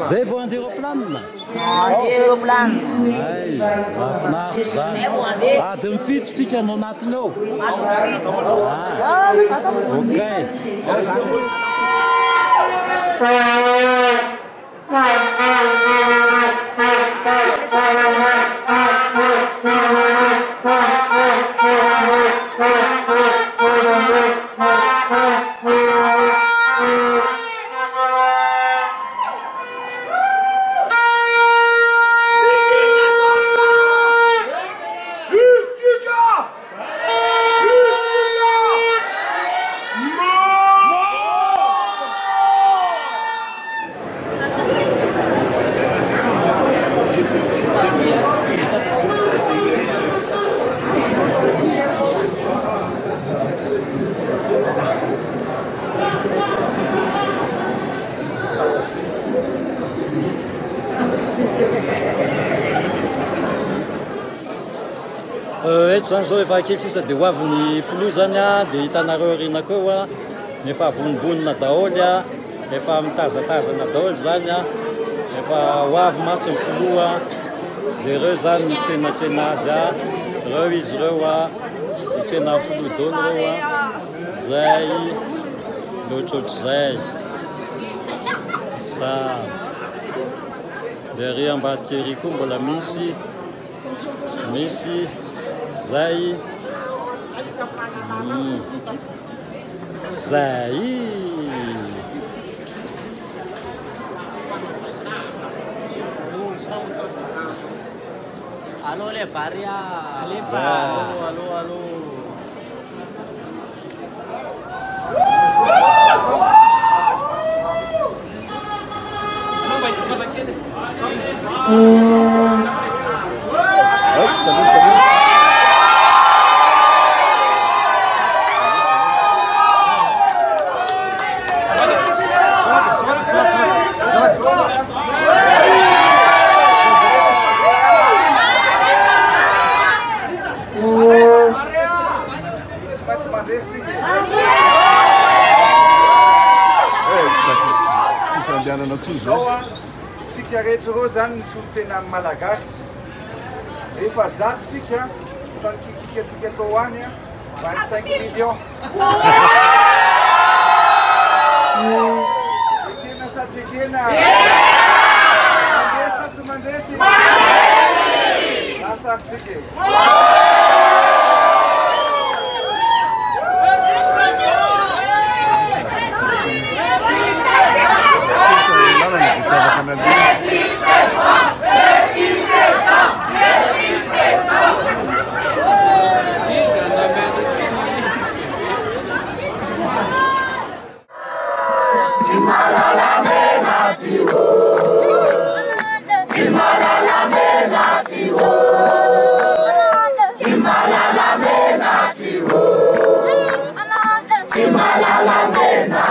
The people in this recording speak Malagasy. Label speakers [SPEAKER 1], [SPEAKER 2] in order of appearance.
[SPEAKER 1] Zay vao andeha aeroplane.
[SPEAKER 2] Andeha aeroplane.
[SPEAKER 1] Mahafinaritra zany. Adiny fito tsika no anatiny ao. Eto zany zao efa akely sisa dia hoavy ny filoha zany a, dia hitanareo arina koa a, efa vonibonina daholo a, efa mitazatazana daholo zany a, efa hoavy matsy ny filoha, dia ireo zany mitsenatsena azy a, ireo izy ireo a, hitsena filoha daholo ireo a, zay loatroatrizay. Dia ry ambadika ery koa mbola misy zay zay
[SPEAKER 3] Alô, Levaria. Alô. Não vai seguir aquele.
[SPEAKER 4] Sika rehetra reo zany ny solotena amin'ny malagasy rehefa zato sika fa nikikikatsika tao any a 25 millions. Ekena sa tsy ekena? Mandresy sa tsy mandresy? Lasaritsika e.
[SPEAKER 5] Malalamena